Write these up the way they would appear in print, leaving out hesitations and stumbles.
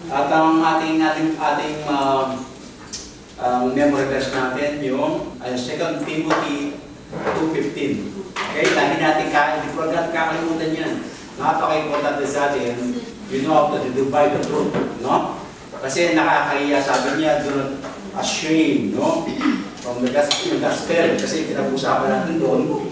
At ang ating memory verse natin yung 2 Timothy 2:15. Okay, lagi natin hindi ko agad kakalimutan yan. Napaka-importante sa atin, you know how to divide the truth, no? Kasi nakakahiya, sabi niya, do not ashamed, no? From the gospel, kasi pinag-usapan natin doon.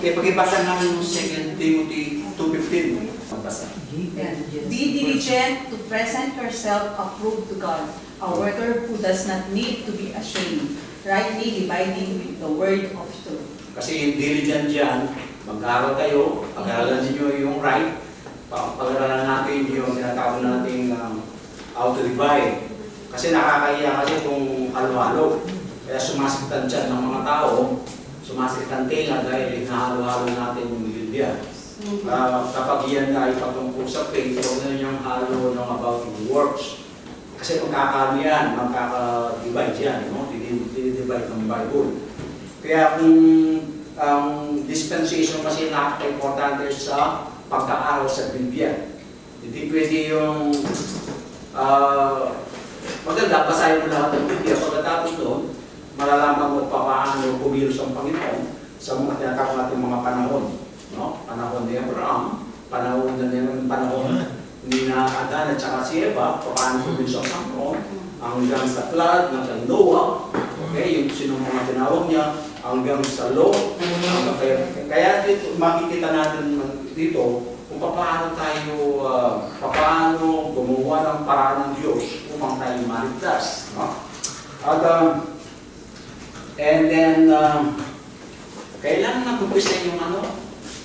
Okay, pag-ibasa namin yung 2 Timothy 2:15. Magbasa. Be diligent to present yourself approved to God, a worker who does not need to be ashamed, rightly dividing with the word of truth. Kasi diligent dyan, mag-aaral kayo, pag-aaralan niyo yung right, pag-aaralan natin yung tinatawag natin how to divide. Kasi nakakahiya kasi kung halo-halo. Kaya sumasakitan dyan ng mga tao, sumasakitan tela dahil hinahalo-halo natin yung Biblia. Kapag iyan na ay patungkol sa faith, huwag na niyang halo ng about works. Kasi magkakano yan, magkaka-divide yan, no? Divide ng Bible. Kaya kung ang dispensation kasi napaka-importante sa pagkaaral sa Biblia. Hindi pwede yung maganda, basahin mo lahat ng Biblia. Pagkatapos doon, malalaman mo paano kumilos ang Panginoon sa mga tinatawag natin mga panahon. No? Panahon ni Abraham, panahon ni Adan at saka si Eva, paano kumilos ang Panginoon, hanggang sa flood ng Noah, okay, yung sino mga tinawag niya, hanggang sa law. Kaya dito, makikita natin dito kung paano tayo, paano gumawa ng paraan ng Diyos upang tayo maligtas. No? At, and then, kailangan nag-umpisa yung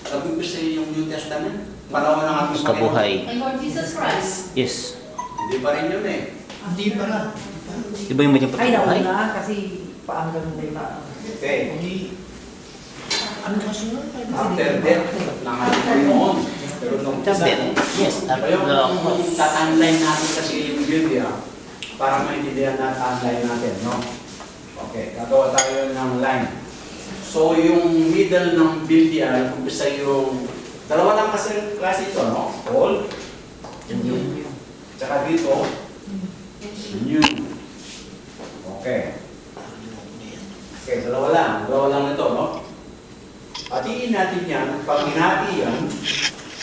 nag-umpisa yung New Testament. Panahon ng ating Kabuhay. And Lord Jesus Christ. Yes. Hindi pa rin yun eh. Hindi pa na. Iba yung medyo Ay, pagkabuhay? nauna kasi paanggang na yung Okay. Ano kasunod? After death ng ating Panginoon. Pero nung Then, yes. kung tatanline natin kasi yung Biblia, para maintindihan natin ang line natin, no? Okay, gagawa tayo ng line. So, yung middle ng Biblia, umpisa yung, dalawa lang kasi klase ito, no? Old, new. Tsaka dito, new. Okay. Okay, dalawa lang ito, no? Hatiin natin yan, pag hinati yan,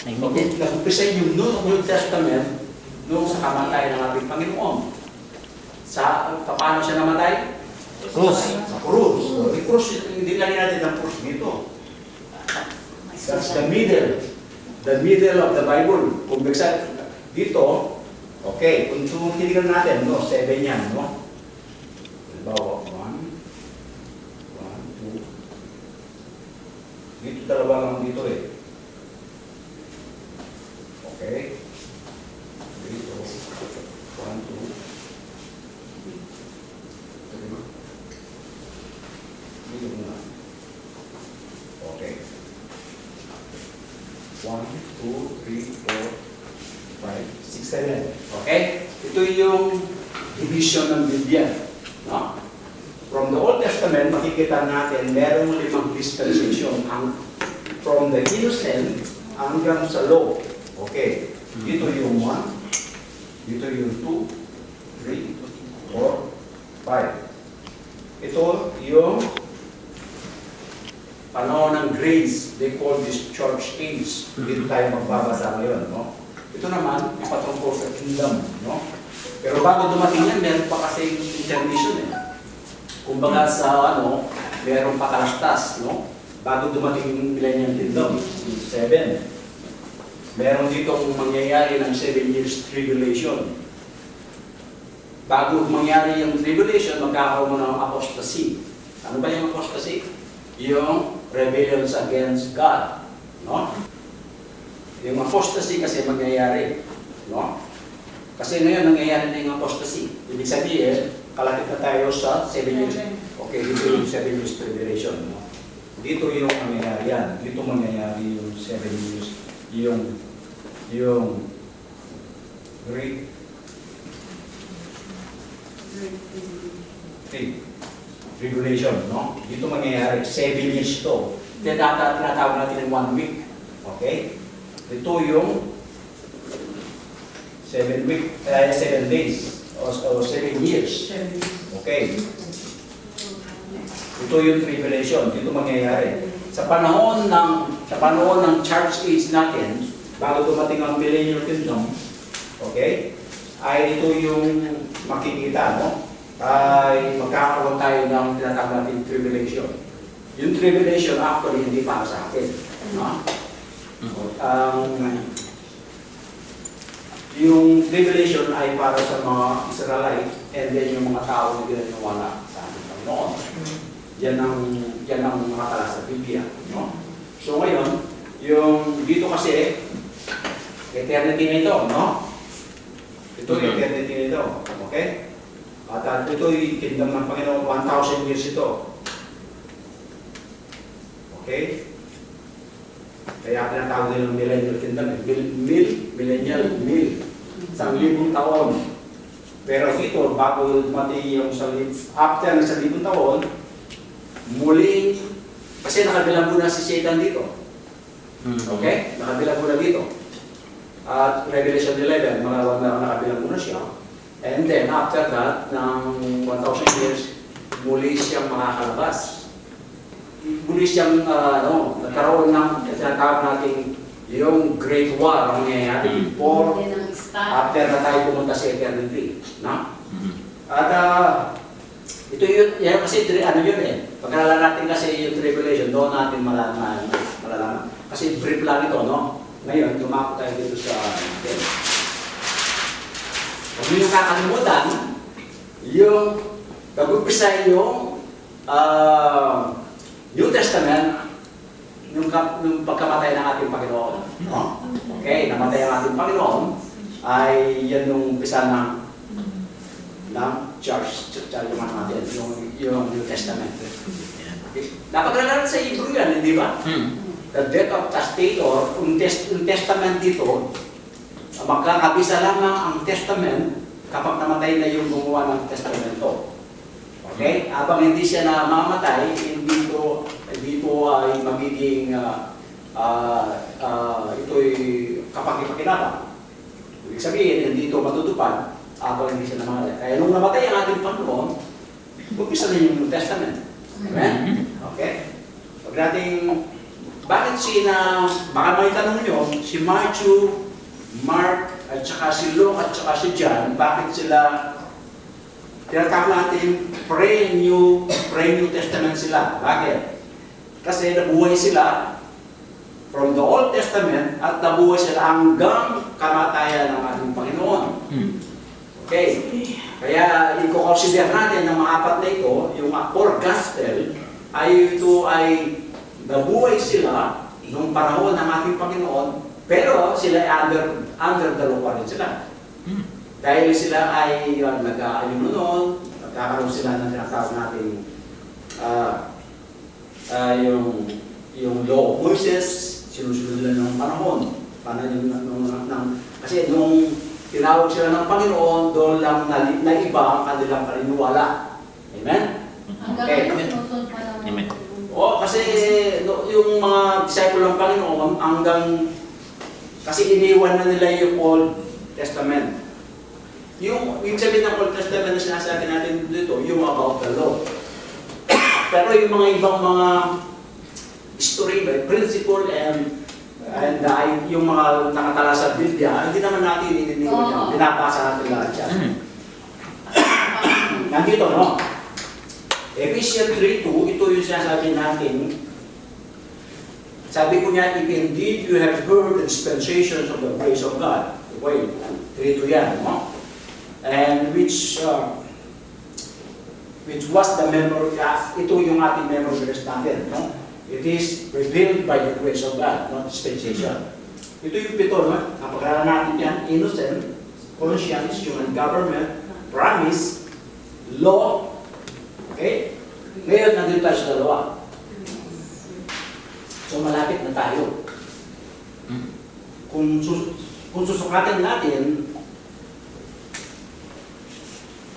nag-umpisa yung New Testament noong sa kamatay ng ating Panginoon. Paano siya namatay? Krus. Sa krus. Yung krus, hindi lang natin ang krus dito. That's the middle. The middle of the Bible. Kung bigsa dito, okay, kung tinigan natin, no, 7 yan, no? Halimbawa, 1, 2. Dito dalawa lang dito eh. Okay. Dito. 1, 2. Dito muna. Okay. 1, 2, 3, 4, 5, 6, 7. Okay? Ito yung division ng Biblia. No? From the Old Testament, makikita natin merong 5 dispensation from the innocent hanggang sa law. Okay. Dito yung 1, dito yung 2, 3, 4, 5. Ito yung panahon ng grace. They call this church age. Dito tayo magbabasa ngayon. No? Ito naman, ipatungkol sa kingdom. No? Pero bago dumating yan, meron pa kasi intermission eh. Kumbaga sa meron pa kalastas, no? Bago dumating yung millennial kingdom, 7. Meron dito kung mangyayari ng 7 years tribulation. Bago mangyari yung tribulation, magkakaroon mo ng apostasy. Ano ba yung apostasy? Yung rebellions against God, no? Yung apostasy kasi mangyayari, no? Kasi ngayon nangyayari na yung apostasy. Ibig sabihin, kalapit na tayo sa 7 years. Okay, dito yung 7 years tribulation. No? Dito yung mangyayari yan. Dito mangyayari yung 7 years. Yung Great Tribulation, no? Dito mangyayari 7 years to. Tinatawag natin ng 1 week. Okay? Ito yung 7 7 days o 7 years. Okay. Ito yung tribulation, dito mangyayari. Sa panahon ng church age natin, bago dumating ang millennial kingdom, okay, ay ito yung makikita, no? Ay magkakaroon tayo ng tinatawag natin tribulation. Yung tribulation actually hindi para sa akin, no? Yung tribulation ay para sa mga Israelite and then yung mga tao na ginagawa sa ating Panginoon. Yan ang nakatala sa Biblia, no? So ngayon, yung dito kasi eternity na ito, no? Ito yung eternity na ito, okay? At ito yung kingdom ng Panginoon, 1,000 years ito. Okay? Kaya tinatawag din ng millennial kingdom, millennial, 1,000 taon. Pero ito, bago mati yung after ng 1,000 taon, muling, kasi nakabilang muna si Satan dito. Okay? Nakabilang muna dito. At Revelation 11, nakabilang muna siya. And then, after that, ng 1,000 years, muli siyang makakalabas. Muli siyang, nagkaroon ng, tinatawag natin, yung Great War, ang nangyayari before, after na tayo pumunta sa eternity. No? At, ito yun, yan kasi, ano yun eh, pagkalala natin kasi yung tribulation, doon natin malalaman. Kasi brief lang ito, no? Ngayon, lumako tayo dito sa atin. Huwag nyo kakalimutan, yung pag-upisa yung New Testament, yung pagkamatay ng ating Panginoon. No? Okay, namatay ang ating Panginoon, ay yan yung umpisa ng church yung natin, yung New Testament. Napag-alalan sa Hebrew yan, hindi ba? The death of testator, yung testament dito, magkakabisa lamang ang testament kapag namatay na yung gumawa ng testamento. Okay? Habang hindi siya namamatay, dito ay magiging ito'y kapag-ipakinabang. Ibig sabihin, hindi ito matutupad habang hindi siya namamatay. Kaya nung namatay ang ating Panginoon, umpisa na yung New Testament. Amen? Okay? Pag nating, bakit baka may tanong nyo, si Matthew, Mark, at saka si Luke, at saka si John, bakit sila, tinatawag natin, pre-New Testament sila. Bakit? Kasi nabuhay sila from the Old Testament at nabuhay sila hanggang kamatayan ng ating Panginoon. Okay? Kaya i-consider natin ng mga apat na ito, yung four gospel, ito ay nabuhay sila nung panahon ng ating Panginoon, pero sila ay under the law pa rin sila. Dahil sila ay nag-aayon noon, nagkakaroon sila ng tinatawag natin yung law of Moses, sinusunod nila ng panahon. Kasi nung tinawag sila ng Panginoon, doon lang naiba ang kanilang paniniwala. Amen? Okay. Amen. Kasi yung mga disciple ng Panginoon, kasi iniwan na nila yung Old Testament. Yung sabihin ng Old Testament na sinasabi natin dito, yung about the law. Pero yung mga ibang mga history, principle, and yung mga nakatala sa Biblia, hindi naman natin ininiwan yan. Pinapasa natin lahat yan. Nandito, no? Ephesians 3:2, ito yung sinasabi natin. Sabi ko niya, if indeed you have heard the dispensations of the grace of God. Wait, 3:2 yan, no? And which was the memory, ito yung ating memory verse natin, no? It is revealed by the grace of God, not dispensation. Ito yung pito, no? Napag-aralan natin yan, innocent, conscience, human government, promise, law, okay? Ngayon, nandito tayo sa dalawa. So, malapit na tayo. Kung susukatin natin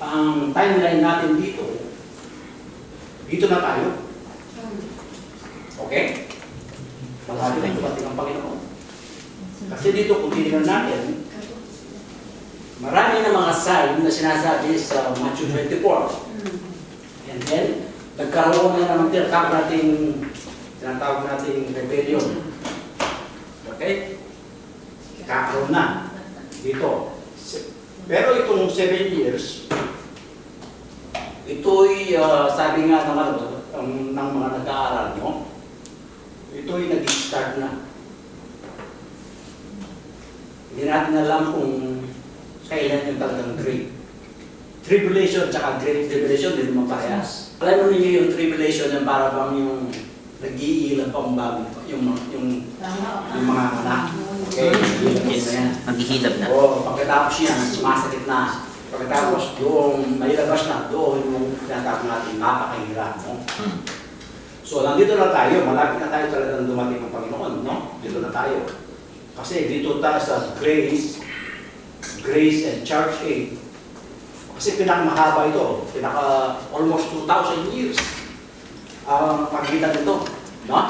ang timeline natin dito na tayo. Okay? Malapit na dumating ang Panginoon. Kasi dito, kung tinignan natin, marami na mga sign na sinasabi sa Matthew 24. And then, nagkaroon na naman tinatawag nating rebellion. Okay? Kakaroon na dito. Pero itong 7 years, ito'y sabi nga ng mga nag-aaral, no? Ito'y nag-start na. Hindi natin alam kung kailan yung talagang great tribulation tsaka great tribulation, din naman parehas. Alam mo ninyo yung tribulation yung para bang yung nag-iilang pang bago yung mga anak. Okay, Yes. Maghihilab na. o pagkatapos yan, sumasakit na. Pagkatapos doon, mailabas na, doon yung tinatawag natin napakahirap. No? So, nandito na tayo, malapit na tayo talagang dumating ng Panginoon, no? Dito na tayo. Kasi dito tayo sa grace and church age. Kasi pinakamahaba ito, almost 2,000 years ang pagitan nito, no?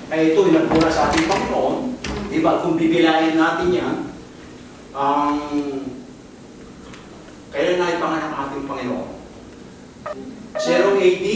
Kaya ito yung nagpura sa ating Panginoon, di ba? Kung bibilayin natin yan, kailan na ipanganak ang ating Panginoon? 0 AD.